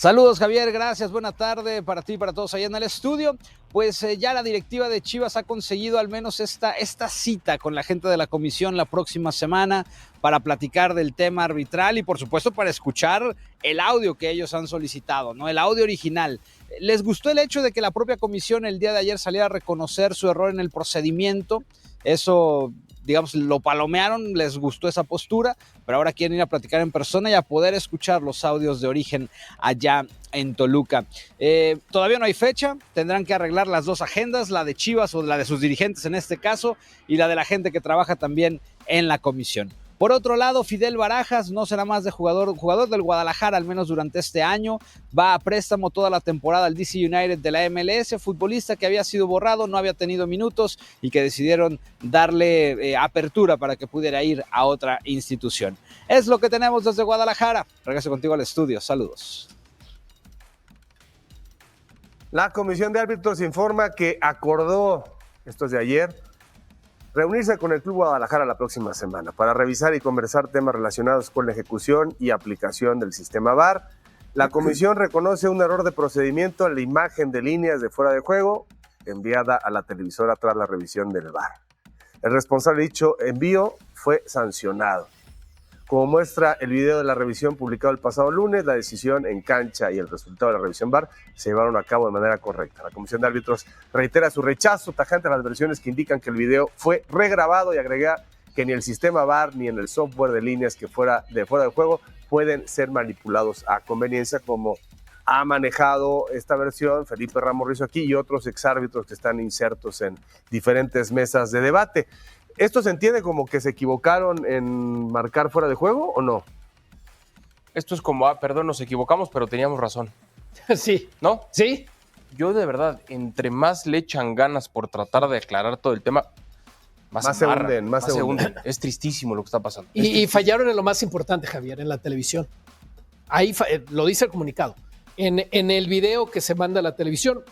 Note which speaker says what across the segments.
Speaker 1: Saludos, Javier, gracias, buena tarde para ti y para todos allá en el estudio. Pues ya la directiva de Chivas ha conseguido al menos esta cita con la gente de la comisión la próxima semana para platicar del tema arbitral y por supuesto para escuchar el audio que ellos han solicitado, ¿no? El audio original. Les gustó el hecho de que la propia comisión el día de ayer saliera a reconocer su error en el procedimiento. Eso, digamos, lo palomearon, les gustó esa postura, pero ahora quieren ir a platicar en persona y a poder escuchar los audios de origen allá en Toluca. Todavía no hay fecha, tendrán que arreglar las dos agendas, la de Chivas o la de sus dirigentes en este caso, y la de la gente que trabaja también en la comisión. Por otro lado, Fidel Barajas no será más de jugador del Guadalajara, al menos durante este año. Va a préstamo toda la temporada al DC United de la MLS, futbolista que había sido borrado, no había tenido minutos y que decidieron darle apertura para que pudiera ir a otra institución. Es lo que tenemos desde Guadalajara. Regreso contigo al estudio. Saludos.
Speaker 2: La Comisión de Árbitros informa que acordó, esto es de ayer, reunirse con el Club Guadalajara la próxima semana para revisar y conversar temas relacionados con la ejecución y aplicación del sistema VAR. La comisión reconoce un error de procedimiento en la imagen de líneas de fuera de juego enviada a la televisora tras la revisión del VAR. El responsable de dicho envío fue sancionado. Como muestra el video de la revisión publicado el pasado lunes, la decisión en cancha y el resultado de la revisión VAR se llevaron a cabo de manera correcta. La Comisión de Árbitros reitera su rechazo tajante a las versiones que indican que el video fue regrabado y agrega que ni el sistema VAR ni en el software de líneas que fuera de juego pueden ser manipulados a conveniencia, como ha manejado esta versión Felipe Ramos Rizo aquí y otros exárbitros que están insertos en diferentes mesas de debate. ¿Esto se entiende como que se equivocaron en marcar fuera de juego o no?
Speaker 3: Esto es como, perdón, nos equivocamos, pero teníamos razón.
Speaker 4: Sí.
Speaker 3: ¿No?
Speaker 4: Sí.
Speaker 3: Yo de verdad, entre más le echan ganas por tratar de aclarar todo el tema, más se hunden. Es tristísimo lo que está pasando.
Speaker 4: Y fallaron en lo más importante, Javier, en la televisión. Ahí lo dice el comunicado. En el video que se manda a la televisión,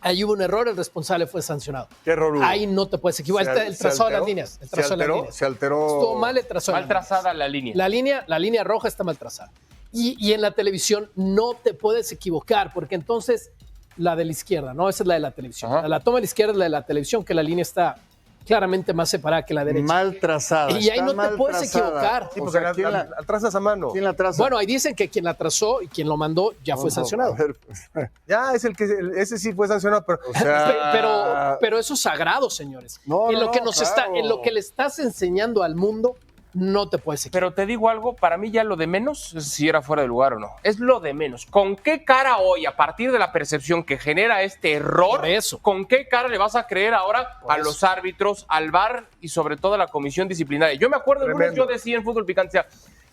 Speaker 4: ahí hubo un error, el responsable fue sancionado.
Speaker 5: ¿Qué error hubo?
Speaker 4: Ahí no te puedes equivocar. El trazado de las líneas.
Speaker 5: Se alteró.
Speaker 4: Estuvo mal el trazado.
Speaker 3: Mal trazada la línea.
Speaker 4: La línea roja está mal trazada. Y en la televisión no te puedes equivocar, porque entonces la de la izquierda, ¿no? Esa es la de la televisión.
Speaker 3: Ajá.
Speaker 4: La toma de la izquierda es la de la televisión, que la línea está claramente más separada que la derecha.
Speaker 5: Mal trazada.
Speaker 4: Y ahí no te puedes equivocar.
Speaker 2: Sí, porque la trazas a mano.
Speaker 5: ¿Quién la traza?
Speaker 4: Bueno, ahí dicen que quien la trazó y quien lo mandó ya fue sancionado.
Speaker 5: A ver,
Speaker 2: Ya, ese sí fue sancionado, pero...
Speaker 5: o sea,
Speaker 4: Pero eso es sagrado, señores.
Speaker 5: No,
Speaker 4: en lo que
Speaker 5: no, claro.
Speaker 4: en lo que le estás enseñando al mundo, no te puedes equivocar.
Speaker 3: Pero te digo algo, para mí ya lo de menos es si era fuera de lugar o no. Es lo de menos. ¿Con qué cara hoy, a partir de la percepción que genera este error,
Speaker 4: Por eso.
Speaker 3: con qué cara le vas a creer ahora a los árbitros, al VAR y sobre todo a la comisión disciplinaria? Yo me acuerdo, el lunes yo decía en Fútbol Picante,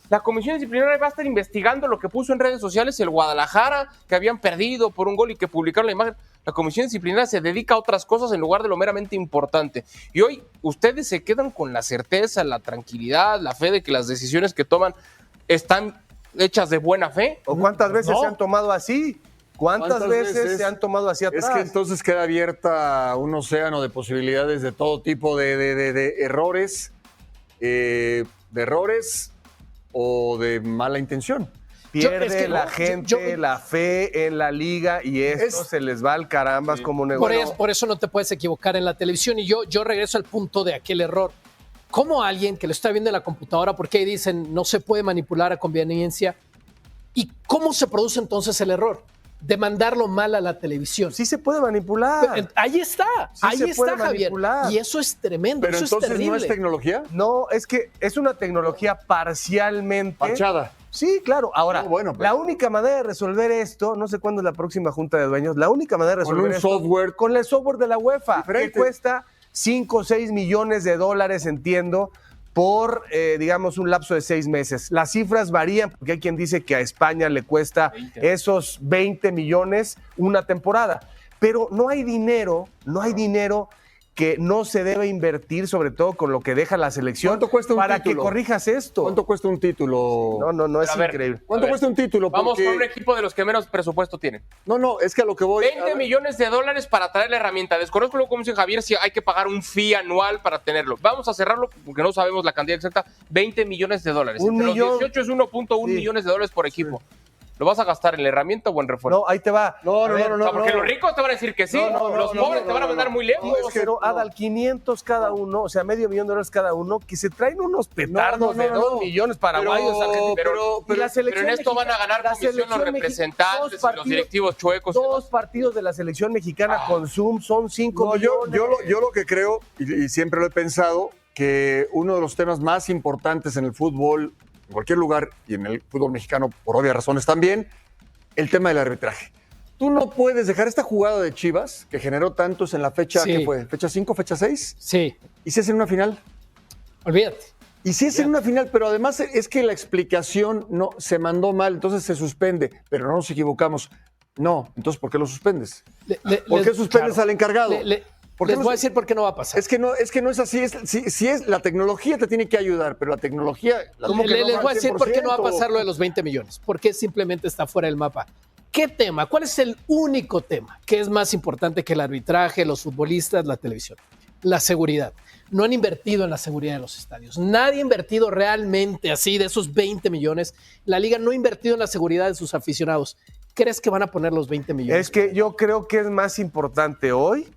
Speaker 3: la comisión disciplinaria va a estar investigando lo que puso en redes sociales el Guadalajara, que habían perdido por un gol y que publicaron la imagen. La comisión disciplinaria se dedica a otras cosas en lugar de lo meramente importante. Y hoy ustedes se quedan con la certeza, la tranquilidad, la fe de que las decisiones que toman están hechas de buena fe.
Speaker 2: ¿O cuántas veces
Speaker 4: No.
Speaker 2: se han tomado así? ¿Cuántas veces se han tomado así atrás?
Speaker 5: es que entonces queda abierta un océano de posibilidades de todo tipo de errores, o de mala intención.
Speaker 2: Pierde la gente la fe en la liga y esto se les va al carambas como un negocio.
Speaker 4: Por eso no te puedes equivocar en la televisión. Y yo regreso al punto de aquel error. ¿Cómo alguien que lo está viendo en la computadora, porque ahí dicen no se puede manipular a conveniencia? ¿Y cómo se produce entonces el error? De mandarlo mal a la televisión.
Speaker 2: Sí se puede manipular.
Speaker 4: Ahí está,
Speaker 2: Sí
Speaker 4: ahí
Speaker 2: se
Speaker 4: está,
Speaker 2: puede
Speaker 4: Javier.
Speaker 2: manipular.
Speaker 4: Y eso es tremendo,
Speaker 5: Pero
Speaker 4: eso es
Speaker 5: entonces
Speaker 4: terrible.
Speaker 5: no es tecnología.
Speaker 2: No, es que es una tecnología parcialmente...
Speaker 5: Parchada.
Speaker 2: Sí, claro. Ahora,
Speaker 5: No, bueno, pero-
Speaker 2: la única manera de resolver esto, no sé cuándo es la próxima junta de dueños, la única manera de
Speaker 5: Con
Speaker 2: resolver
Speaker 5: un
Speaker 2: esto,
Speaker 5: software.
Speaker 2: con el software de la UEFA,
Speaker 5: Diferente.
Speaker 2: que cuesta 5 o 6 millones de dólares, entiendo, por, digamos, un lapso de 6 meses. Las cifras varían, porque hay quien dice que a España le cuesta
Speaker 3: 20.
Speaker 2: esos 20 millones una temporada. Pero no hay dinero que no se debe invertir, sobre todo con lo que deja la selección,
Speaker 5: ¿Cuánto cuesta un
Speaker 2: para
Speaker 5: título?
Speaker 2: que corrijas esto.
Speaker 5: ¿Cuánto cuesta un título?
Speaker 2: No, es
Speaker 3: Pero a ver,
Speaker 2: increíble.
Speaker 5: ¿Cuánto
Speaker 3: A ver,
Speaker 5: cuesta un título?
Speaker 3: Vamos
Speaker 5: Porque-
Speaker 3: con un equipo de los que menos presupuesto tienen.
Speaker 5: No, es que a lo que voy...
Speaker 3: 20 millones de dólares para traer la herramienta. Desconozco luego cómo dice Javier si hay que pagar un fee anual para tenerlo. Vamos a cerrarlo porque no sabemos la cantidad exacta. 20 millones de dólares.
Speaker 2: Un
Speaker 3: Entre
Speaker 2: millón.
Speaker 3: los 18 es 1.1
Speaker 2: Sí.
Speaker 3: millones de dólares por equipo. ¿Lo vas a gastar en la herramienta o en refuerzo?
Speaker 2: No, ahí te va.
Speaker 5: No,
Speaker 3: porque los ricos te van a decir que sí, los pobres te van a mandar muy lejos.
Speaker 2: Pero Adal, 500 cada uno, o sea, $500,000 cada uno, que se traen unos petardos de 2 millones paraguayos argentinos.
Speaker 3: Pero en esto van a ganar comisión los representantes y los directivos chuecos.
Speaker 2: 2 partidos de la selección mexicana con Zoom son 5 millones.
Speaker 5: Yo lo que creo, y siempre lo he pensado, que uno de los temas más importantes en el fútbol, en cualquier lugar, y en el fútbol mexicano, por obvias razones también, el tema del arbitraje. Tú no puedes dejar esta jugada de Chivas, que generó tantos en la fecha, ¿qué fue? ¿Fecha 5, fecha 6?
Speaker 4: Sí.
Speaker 5: ¿Y si es en una final?
Speaker 4: Olvídate.
Speaker 5: Y si es en una final, pero además es que la explicación no se mandó mal, entonces se suspende, pero no nos equivocamos. No, entonces ¿por qué lo suspendes? ¿Por qué suspendes al encargado?
Speaker 4: Les voy a decir por qué no va a pasar.
Speaker 5: Es que no es así. Si es la tecnología te tiene que ayudar, pero la tecnología.
Speaker 4: Les voy a decir por qué no va a pasar lo de los 20 millones. Porque simplemente está fuera del mapa. ¿Qué tema? ¿Cuál es el único tema que es más importante que el arbitraje, los futbolistas, la televisión? La seguridad. No han invertido en la seguridad de los estadios. Nadie ha invertido realmente así de esos 20 millones. La liga no ha invertido en la seguridad de sus aficionados. ¿Crees que van a poner los 20 millones?
Speaker 2: Es que yo creo que es más importante hoy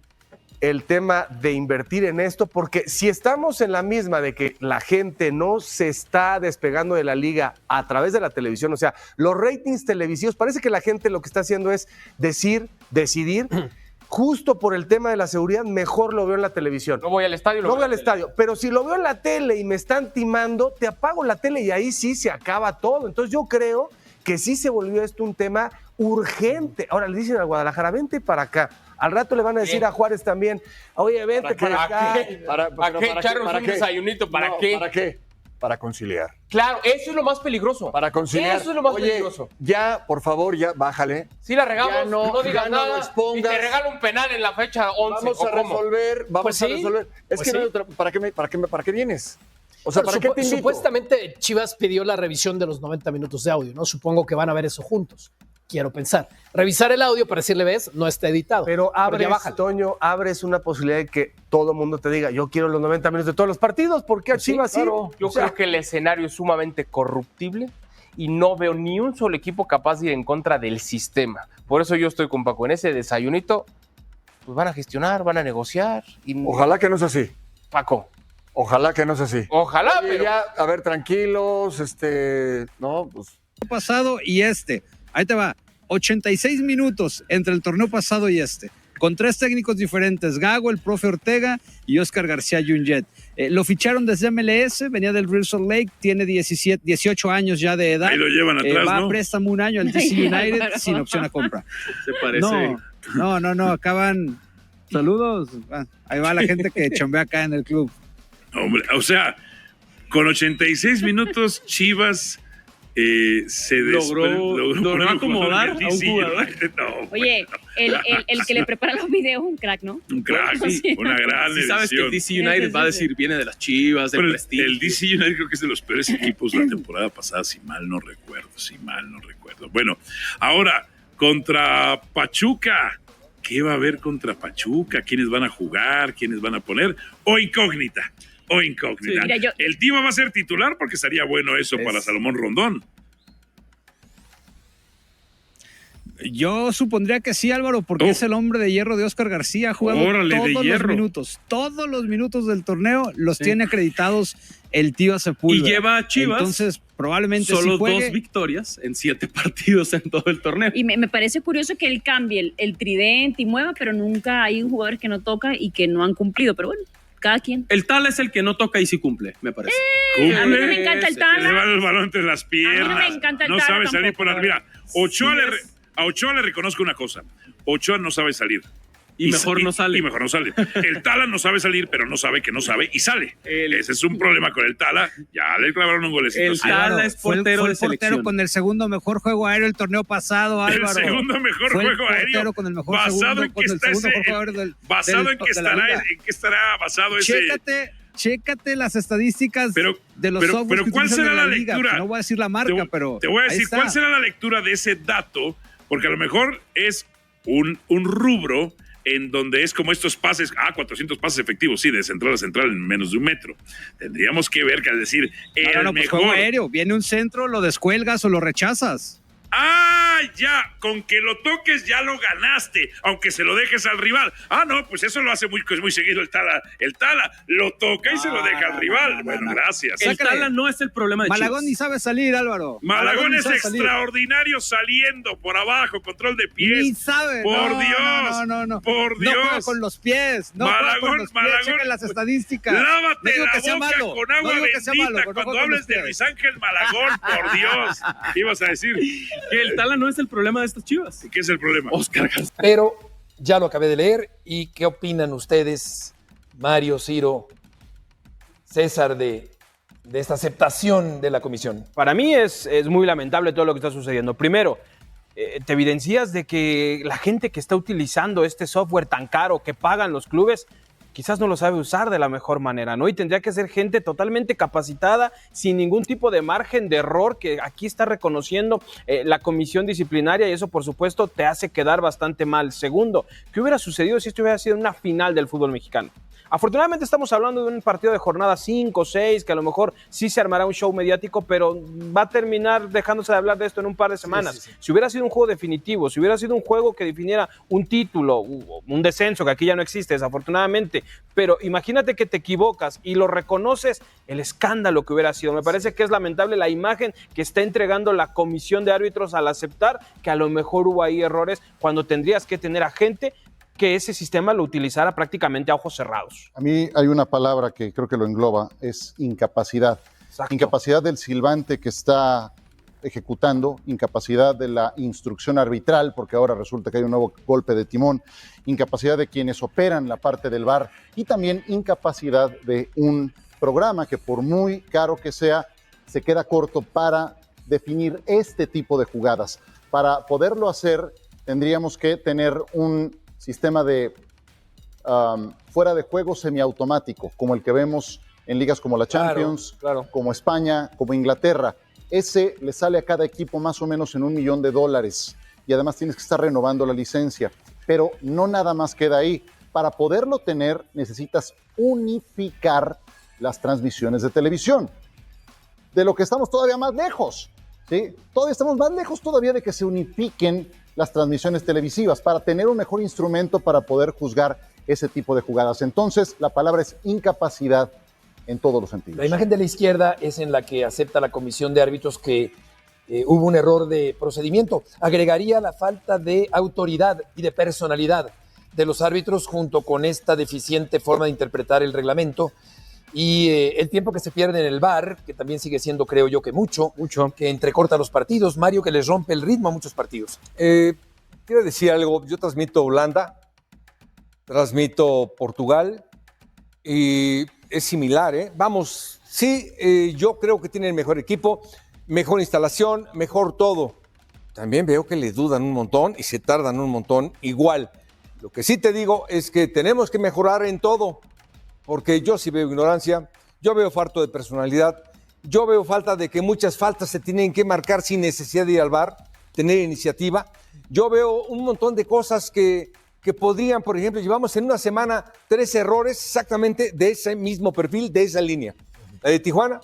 Speaker 2: el tema de invertir en esto, porque si estamos en la misma de que la gente no se está despegando de la liga a través de la televisión, o sea, los ratings televisivos, parece que la gente lo que está haciendo es decidir, justo por el tema de la seguridad, mejor lo veo en la televisión.
Speaker 3: No voy al estadio.
Speaker 2: No voy al estadio, pero si lo veo en la tele y me están timando, te apago la tele y ahí sí se acaba todo. Entonces yo creo que sí se volvió esto un tema urgente. Ahora le dicen a Guadalajara, vente para acá. Al rato le van a decir a Juárez también, oye, vente para acá.
Speaker 3: ¿Para qué echarnos un desayunito? ¿Para qué?
Speaker 5: ¿Para qué? Para conciliar.
Speaker 3: Claro, eso es lo más peligroso.
Speaker 5: Para conciliar.
Speaker 3: Eso es lo más peligroso.
Speaker 5: Ya, por favor, ya bájale.
Speaker 3: Si la regamos, no digas nada,
Speaker 5: expongas.
Speaker 3: y te regalo un penal en la fecha 11.
Speaker 5: Vamos a resolver. Es que no hay otra. ¿Para qué vienes? O sea, ¿para qué te invito?
Speaker 4: Supuestamente Chivas pidió la revisión de los 90 minutos de audio, ¿no? Supongo que van a ver eso juntos. Quiero pensar. Revisar el audio para decirle, ves, no está editado.
Speaker 2: Pero Toño, abres una posibilidad de que todo el mundo te diga, yo quiero los 90 minutos de todos los partidos, ¿por qué a Chivas sí?
Speaker 3: Claro. Yo creo que el escenario es sumamente corruptible y no veo ni un solo equipo capaz de ir en contra del sistema. Por eso yo estoy con Paco. En ese desayunito, pues van a gestionar, van a negociar.
Speaker 5: Ojalá que no sea así.
Speaker 3: Paco.
Speaker 5: Ojalá que no sea así.
Speaker 3: Ojalá,
Speaker 5: Oye,
Speaker 3: pero...
Speaker 5: ya, a ver, tranquilos, no, pues...
Speaker 1: Pasado y ahí te va, 86 minutos entre el torneo pasado y con 3 técnicos diferentes, Gago, el profe Ortega y Oscar García Junget. Lo ficharon desde MLS, venía del Real Salt Lake, tiene 18 años ya de edad.
Speaker 6: Ahí lo llevan atrás,
Speaker 1: va
Speaker 6: ¿no?
Speaker 1: a préstamo un año al DC United sin opción a compra.
Speaker 6: Se parece.
Speaker 1: No, acaban... Saludos. Ahí va la gente que chambea acá en el club.
Speaker 6: Hombre, o sea, con 86 minutos Chivas se
Speaker 7: logró acomodar a un jugador.
Speaker 8: Oye, el que le prepara los videos es un crack, ¿no?
Speaker 6: Un crack, sí, una gran elección.
Speaker 7: Sabes que el DC United va a decir, viene de las Chivas, del prestigio.
Speaker 6: El DC United creo que es de los peores equipos la temporada pasada, si mal no recuerdo. Bueno, ahora, contra Pachuca. ¿Qué va a haber contra Pachuca? ¿Quiénes van a jugar? ¿Quiénes van a poner? ¿O incógnita? Sí, mira, el Tiva va a ser titular porque sería bueno eso para Salomón Rondón.
Speaker 1: Yo supondría que sí, Álvaro, porque es el hombre de hierro de Oscar García. Ha jugado todos los minutos del torneo, los tiene acreditados el Tiva Sepúlveda.
Speaker 7: Y lleva a Chivas.
Speaker 1: Entonces, probablemente
Speaker 7: solo
Speaker 1: sí
Speaker 7: 2 victorias en 7 partidos en todo el torneo.
Speaker 8: Y me parece curioso que él cambie el tridente y mueva, pero nunca hay jugadores que no tocan y que no han cumplido. Pero bueno, cada quien.
Speaker 7: El Tala es el que no toca y sí cumple, me parece.
Speaker 6: ¿Cumple?
Speaker 8: A mí no me encanta el Tala.
Speaker 6: Se le va el balón entre las piernas.
Speaker 8: A mí no me encanta el Tala.
Speaker 6: No sabe salir
Speaker 8: tampoco,
Speaker 6: por la... Mira, a Ochoa le reconozco una cosa. Ochoa no sabe salir.
Speaker 7: Y mejor no sale. El Tala no sabe salir, pero no sabe que no sabe y sale. Ese es un problema con el Tala. Ya le clavaron un golecito. El Tala es portero
Speaker 1: fue
Speaker 7: de selección.
Speaker 1: Portero con el segundo mejor juego aéreo el torneo pasado, Álvaro.
Speaker 6: El segundo mejor juego aéreo.
Speaker 1: Con el mejor
Speaker 6: basado en que estará basado ese...
Speaker 1: Chécate las estadísticas de los softwares
Speaker 6: pero
Speaker 1: que
Speaker 6: ¿cuál
Speaker 1: utilizan
Speaker 6: será
Speaker 1: en
Speaker 6: la
Speaker 1: liga?
Speaker 6: lectura?
Speaker 1: No voy a decir la marca, pero
Speaker 6: te voy a decir cuál será la lectura de ese dato, porque a lo mejor es un rubro en donde es como estos pases, 400 pases efectivos, sí, de central a central en menos de 1 metro. Tendríamos que ver, que es decir, el mejor...
Speaker 1: Pues juego aéreo, viene un centro, lo descuelgas o lo rechazas.
Speaker 6: ya, con que lo toques ya lo ganaste, aunque se lo dejes al rival. No, pues eso lo hace muy seguido el Tala. El Tala lo toca y se lo deja al rival. Bueno, gracias.
Speaker 7: El Tala no es el problema de Chivas.
Speaker 1: Malagón ni sabe salir, Álvaro.
Speaker 6: Malagón es extraordinario saliendo por abajo, control de pies.
Speaker 1: Ni sabe.
Speaker 6: Por Dios.
Speaker 1: No.
Speaker 6: Por Dios.
Speaker 1: No juega con los pies. No juega con los pies. Chequen las estadísticas.
Speaker 6: Lávate
Speaker 1: no
Speaker 6: la boca con agua bendita cuando hables de Luis Ángel Malagón, por Dios. ¿Qué ibas a decir?
Speaker 7: Que el Tala no es el problema de estas Chivas.
Speaker 6: ¿Qué es el problema?
Speaker 7: Oscar García.
Speaker 9: Pero ya lo acabé de leer. ¿Y qué opinan ustedes, Mario, Ciro, César, de esta aceptación de la comisión?
Speaker 3: Para mí es muy lamentable todo lo que está sucediendo. Primero, te evidencias de que la gente que está utilizando este software tan caro que pagan los clubes quizás no lo sabe usar de la mejor manera, ¿no? Y tendría que ser gente totalmente capacitada, sin ningún tipo de margen de error, que aquí está reconociendo la comisión disciplinaria, y eso, por supuesto, te hace quedar bastante mal. Segundo, ¿qué hubiera sucedido si esto hubiera sido una final del fútbol mexicano? Afortunadamente estamos hablando de un partido de jornada 5 o 6, que a lo mejor sí se armará un show mediático, pero va a terminar dejándose de hablar de esto en un par de semanas. Sí. Si hubiera sido un juego definitivo, si hubiera sido un juego que definiera un título, un descenso, que aquí ya no existe desafortunadamente, pero imagínate que te equivocas y lo reconoces, el escándalo que hubiera sido. Me parece que es lamentable la imagen que está entregando la comisión de árbitros al aceptar que a lo mejor hubo ahí errores, cuando tendrías que tener a gente que ese sistema lo utilizara prácticamente a ojos cerrados.
Speaker 10: A mí hay una palabra que creo que lo engloba, es incapacidad. Exacto. Incapacidad del silbante que está ejecutando, incapacidad de la instrucción arbitral, porque ahora resulta que hay un nuevo golpe de timón, incapacidad de quienes operan la parte del VAR y también incapacidad de un programa que, por muy caro que sea, se queda corto para definir este tipo de jugadas. Para poderlo hacer, tendríamos que tener un sistema de fuera de juego semiautomático, como el que vemos en ligas como la Champions, claro. Como España, como Inglaterra. Ese le sale a cada equipo más o menos en $1 millón y además tienes que estar renovando la licencia. Pero no nada más queda ahí. Para poderlo tener necesitas unificar las transmisiones de televisión, de lo que estamos todavía más lejos, ¿sí? Todavía estamos más lejos todavía de que se unifiquen las transmisiones televisivas para tener un mejor instrumento para poder juzgar ese tipo de jugadas. Entonces, la palabra es incapacidad en todos los sentidos.
Speaker 9: La imagen de la izquierda es en la que acepta la comisión de árbitros que hubo un error de procedimiento. Agregaría la falta de autoridad y de personalidad de los árbitros junto con esta deficiente forma de interpretar el reglamento y el tiempo que se pierde en el VAR, que también sigue siendo, creo yo, que mucho, que entrecorta los partidos. Mario, que les rompe el ritmo a muchos partidos.
Speaker 11: Quiero decir algo, yo transmito Holanda, transmito Portugal y es similar, ¿eh? Vamos, sí, yo creo que tienen mejor equipo, mejor instalación, mejor todo. También veo que le dudan un montón y se tardan un montón igual. Lo que sí te digo es que tenemos que mejorar en todo, porque yo sí veo ignorancia, yo veo falta de personalidad, yo veo falta de que muchas faltas se tienen que marcar sin necesidad de ir al VAR, tener iniciativa. Yo veo un montón de cosas que podrían, por ejemplo, llevamos en una semana 3 errores exactamente de ese mismo perfil, de esa línea. La de Tijuana,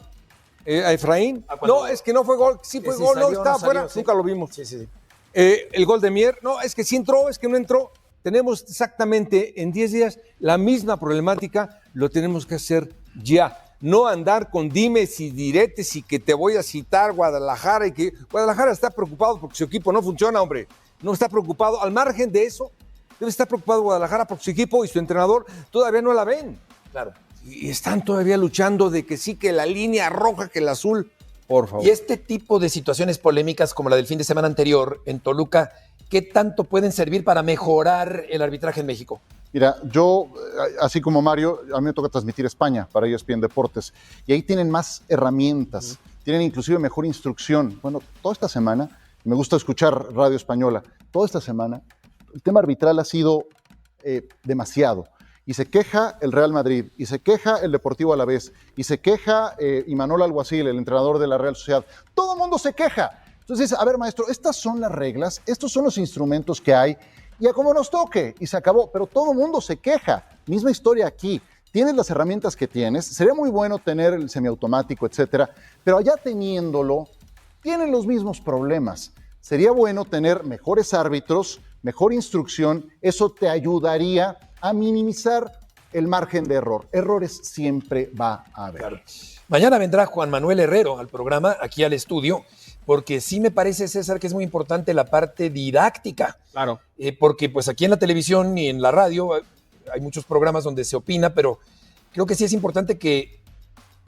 Speaker 11: a Efraín, no, es que no fue gol, sí fue gol, no, estaba afuera, sí. Nunca lo vimos. Sí. El gol de Mier, no, es que sí entró, es que no entró. Tenemos exactamente en 10 días la misma problemática, lo tenemos que hacer ya. No andar con dimes y diretes y que te voy a citar Guadalajara y que Guadalajara está preocupado porque su equipo no funciona, hombre. No está preocupado. Al margen de eso, debe estar preocupado Guadalajara porque su equipo y su entrenador todavía no la ven.
Speaker 9: Claro.
Speaker 11: Y están todavía luchando de que sí, que la línea roja, que el azul. Por favor.
Speaker 9: Y este tipo de situaciones polémicas como la del fin de semana anterior en Toluca, ¿qué tanto pueden servir para mejorar el arbitraje en México?
Speaker 10: Mira, yo, así como Mario, a mí me toca transmitir España para ESPN Deportes, y ahí tienen más herramientas, tienen inclusive mejor instrucción. Bueno, toda esta semana, me gusta escuchar Radio Española, toda esta semana el tema arbitral ha sido demasiado. Y se queja el Real Madrid, y se queja el Deportivo Alavés, y se queja Imanol Alguacil, el entrenador de la Real Sociedad. Todo el mundo se queja. Entonces, a ver, maestro, estas son las reglas, estos son los instrumentos que hay, y a como nos toque, y se acabó. Pero todo el mundo se queja. Misma historia aquí. Tienes las herramientas que tienes, sería muy bueno tener el semiautomático, etcétera, pero allá teniéndolo, tienen los mismos problemas. sería bueno tener mejores árbitros, mejor instrucción, eso te ayudaría a minimizar el margen de error. Errores siempre va a haber.
Speaker 9: Claro. Mañana vendrá Juan Manuel Herrero al programa, aquí al estudio, porque sí me parece, César, que es muy importante la parte didáctica.
Speaker 1: Claro.
Speaker 9: Porque pues aquí en la televisión y en la radio hay muchos programas donde se opina, pero creo que sí es importante que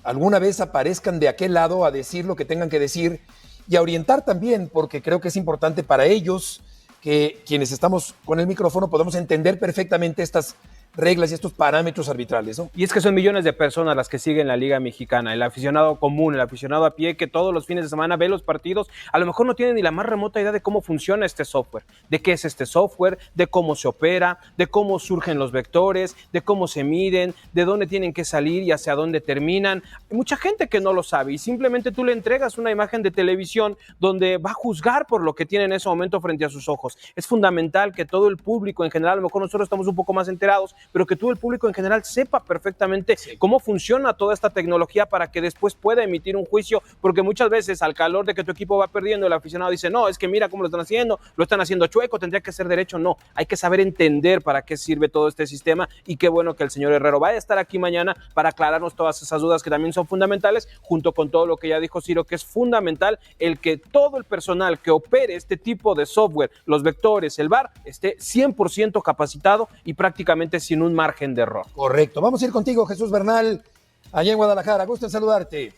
Speaker 9: alguna vez aparezcan de aquel lado a decir lo que tengan que decir y a orientar también, porque creo que es importante para ellos que quienes estamos con el micrófono podamos entender perfectamente estas reglas y estos parámetros arbitrales, ¿no?
Speaker 12: Y es que son millones de personas las que siguen la Liga Mexicana, el aficionado común, el aficionado a pie que todos los fines de semana ve los partidos, a lo mejor no tiene ni la más remota idea de cómo funciona este software, de qué es este software, de cómo se opera, de cómo surgen los vectores, de cómo se miden, de dónde tienen que salir y hacia dónde terminan. Hay mucha gente que no lo sabe y simplemente tú le entregas una imagen de televisión donde va a juzgar por lo que tiene en ese momento frente a sus ojos. Es fundamental que todo el público en general, a lo mejor nosotros estamos un poco más enterados, pero que todo el público en general sepa perfectamente cómo funciona toda esta tecnología para que después pueda emitir un juicio, porque muchas veces al calor de que tu equipo va perdiendo, el aficionado dice, no, es que mira cómo lo están haciendo chueco, tendría que ser derecho. No, hay que saber entender para qué sirve todo este sistema y qué bueno que el señor Herrero vaya a estar aquí mañana para aclararnos todas esas dudas que también son fundamentales, junto con todo lo que ya dijo Ciro, que es fundamental el que todo el personal que opere este tipo de software, los vectores, el VAR, esté 100% capacitado y prácticamente sin un margen de error.
Speaker 9: Correcto. Vamos a ir contigo, Jesús Bernal, allá en Guadalajara. Gusto en saludarte.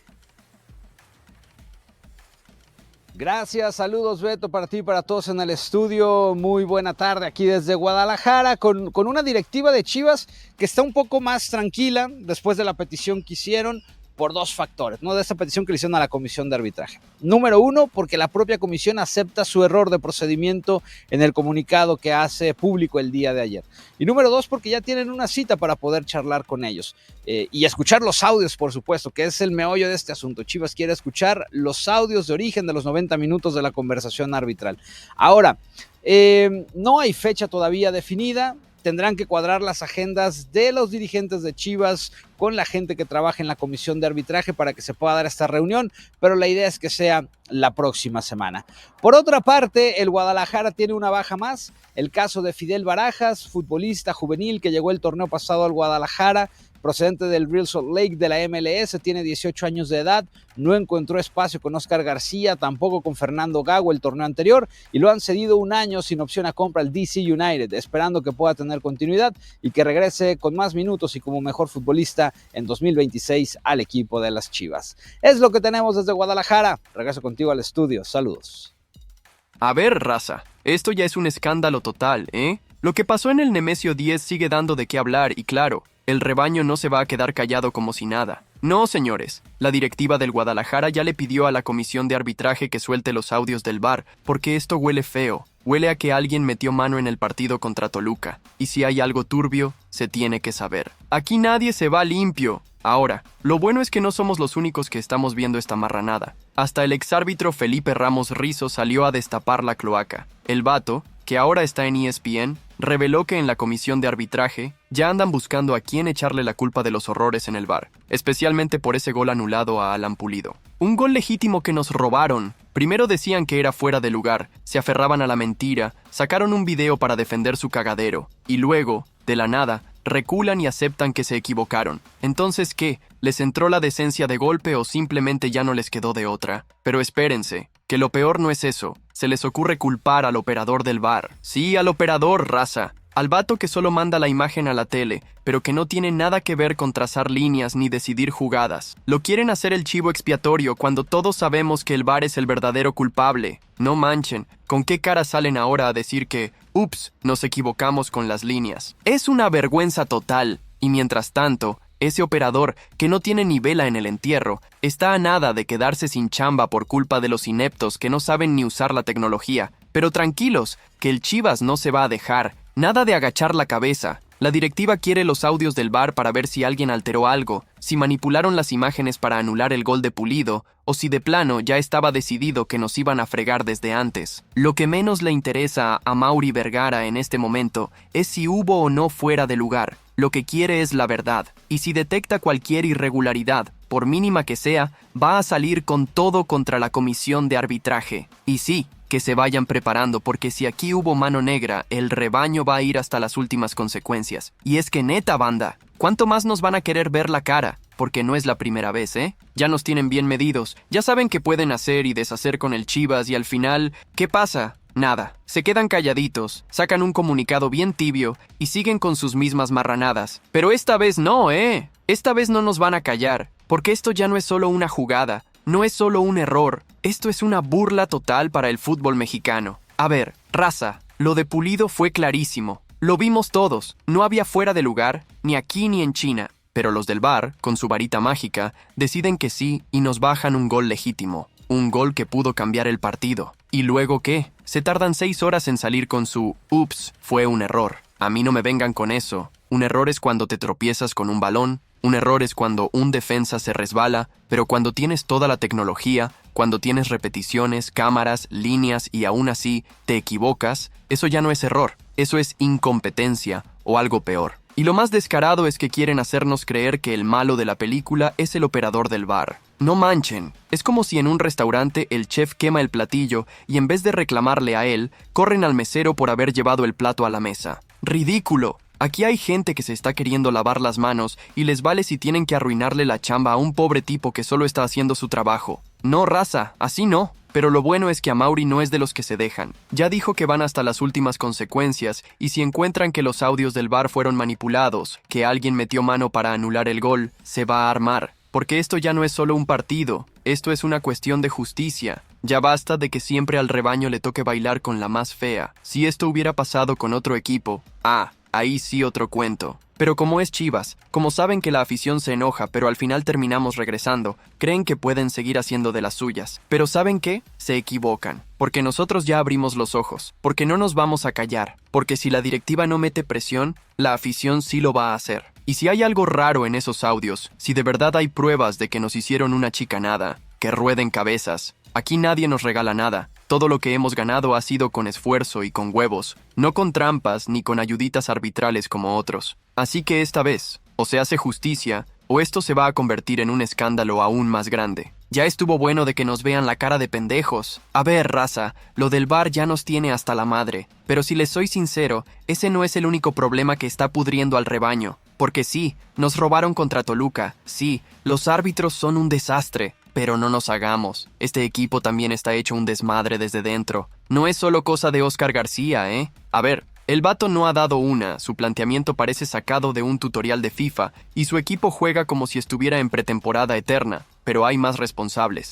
Speaker 1: Gracias, saludos Beto para ti y para todos en el estudio. Muy buena tarde aquí desde Guadalajara con una directiva de Chivas que está un poco más tranquila después de la petición que hicieron por dos factores, ¿no? De esta petición que le hicieron a la comisión de arbitraje. Número uno, porque la propia comisión acepta su error de procedimiento en el comunicado que hace público el día de ayer. Y número dos, porque ya tienen una cita para poder charlar con ellos y escuchar los audios, por supuesto, que es el meollo de este asunto. Chivas quiere escuchar los audios de origen de los 90 minutos de la conversación arbitral. Ahora, no hay fecha todavía definida. Tendrán que cuadrar las agendas de los dirigentes de Chivas con la gente que trabaja en la comisión de arbitraje para que se pueda dar esta reunión, pero la idea es que sea la próxima semana. Por otra parte, el Guadalajara tiene una baja más, el caso de Fidel Barajas, futbolista juvenil que llegó el torneo pasado al Guadalajara, procedente del Real Salt Lake de la MLS, tiene 18 años de edad, no encontró espacio con Oscar García, tampoco con Fernando Gago el torneo anterior, y lo han cedido un año sin opción a compra al DC United, esperando que pueda tener continuidad y que regrese con más minutos y como mejor futbolista en 2026 al equipo de las Chivas. Es lo que tenemos desde Guadalajara. Regreso contigo al estudio. Saludos.
Speaker 13: A ver, raza, esto ya es un escándalo total, ¿eh? Lo que pasó en el Nemesio 10 sigue dando de qué hablar y claro, el rebaño no se va a quedar callado como si nada. No, señores, la directiva del Guadalajara ya le pidió a la comisión de arbitraje que suelte los audios del VAR, porque esto huele feo. Huele a que alguien metió mano en el partido contra Toluca, y si hay algo turbio, se tiene que saber. Aquí nadie se va limpio. Ahora, lo bueno es que no somos los únicos que estamos viendo esta marranada. Hasta el exárbitro Felipe Ramos Rizo salió a destapar la cloaca. El vato, que ahora está en ESPN, reveló que en la comisión de arbitraje ya andan buscando a quién echarle la culpa de los horrores en el VAR, especialmente por ese gol anulado a Alan Pulido. Un gol legítimo que nos robaron. Primero decían que era fuera de lugar, se aferraban a la mentira, sacaron un video para defender su cagadero, y luego, de la nada, reculan y aceptan que se equivocaron. Entonces, ¿qué? ¿Les entró la decencia de golpe o simplemente ya no les quedó de otra? Pero espérense, que lo peor no es eso. Se les ocurre culpar al operador del VAR. Sí, al operador, raza. Al vato que solo manda la imagen a la tele, pero que no tiene nada que ver con trazar líneas ni decidir jugadas. Lo quieren hacer el chivo expiatorio cuando todos sabemos que el VAR es el verdadero culpable. No manchen, ¿con qué cara salen ahora a decir que, ups, nos equivocamos con las líneas? Es una vergüenza total, y mientras tanto, ese operador, que no tiene ni vela en el entierro, está a nada de quedarse sin chamba por culpa de los ineptos que no saben ni usar la tecnología. Pero tranquilos, que el Chivas no se va a dejar. Nada de agachar la cabeza. La directiva quiere los audios del VAR para ver si alguien alteró algo, si manipularon las imágenes para anular el gol de Pulido, o si de plano ya estaba decidido que nos iban a fregar desde antes. Lo que menos le interesa a Mauri Vergara en este momento es si hubo o no fuera de lugar. Lo que quiere es la verdad, y si detecta cualquier irregularidad, por mínima que sea, va a salir con todo contra la comisión de arbitraje. Y sí, que se vayan preparando porque si aquí hubo mano negra, el rebaño va a ir hasta las últimas consecuencias. Y es que neta, banda, ¿cuánto más nos van a querer ver la cara? Porque no es la primera vez, ¿eh? Ya nos tienen bien medidos, ya saben qué pueden hacer y deshacer con el Chivas y al final, ¿qué pasa? Nada, se quedan calladitos, sacan un comunicado bien tibio y siguen con sus mismas marranadas. Pero esta vez no, Esta vez no nos van a callar, porque esto ya no es solo una jugada, no es solo un error, esto es una burla total para el fútbol mexicano. A ver, raza, lo de Pulido fue clarísimo, lo vimos todos, no había fuera de lugar, ni aquí ni en China. Pero los del VAR, con su varita mágica, deciden que sí y nos bajan un gol legítimo. Un gol que pudo cambiar el partido. ¿Y luego qué? Se tardan 6 horas en salir con su «ups, fue un error». A mí no me vengan con eso. Un error es cuando te tropiezas con un balón, un error es cuando un defensa se resbala, pero cuando tienes toda la tecnología, cuando tienes repeticiones, cámaras, líneas y aún así te equivocas, eso ya no es error, eso es incompetencia o algo peor. Y lo más descarado es que quieren hacernos creer que el malo de la película es el operador del bar. No manchen, es como si en un restaurante el chef quema el platillo y en vez de reclamarle a él, corren al mesero por haber llevado el plato a la mesa. ¡Ridículo! Aquí hay gente que se está queriendo lavar las manos y les vale si tienen que arruinarle la chamba a un pobre tipo que solo está haciendo su trabajo. No, raza, así no. Pero lo bueno es que Amaury no es de los que se dejan. Ya dijo que van hasta las últimas consecuencias y si encuentran que los audios del VAR fueron manipulados, que alguien metió mano para anular el gol, se va a armar. Porque esto ya no es solo un partido, esto es una cuestión de justicia. Ya basta de que siempre al rebaño le toque bailar con la más fea. Si esto hubiera pasado con otro equipo, ahí sí otro cuento. Pero como es Chivas, como saben que la afición se enoja pero al final terminamos regresando, creen que pueden seguir haciendo de las suyas. Pero ¿saben qué? Se equivocan. Porque nosotros ya abrimos los ojos, porque no nos vamos a callar, porque si la directiva no mete presión, la afición sí lo va a hacer. Y si hay algo raro en esos audios, si de verdad hay pruebas de que nos hicieron una chicanada, que rueden cabezas. Aquí nadie nos regala nada. Todo lo que hemos ganado ha sido con esfuerzo y con huevos, no con trampas ni con ayuditas arbitrales como otros. Así que esta vez, o se hace justicia, o esto se va a convertir en un escándalo aún más grande. Ya estuvo bueno de que nos vean la cara de pendejos. A ver, raza, lo del VAR ya nos tiene hasta la madre. Pero si les soy sincero, ese no es el único problema que está pudriendo al rebaño. Porque sí, nos robaron contra Toluca. Sí, los árbitros son un desastre. Pero no nos hagamos. Este equipo también está hecho un desmadre desde dentro. No es solo cosa de Oscar García, A ver, el vato no ha dado una, su planteamiento parece sacado de un tutorial de FIFA, y su equipo juega como si estuviera en pretemporada eterna, pero hay más responsables.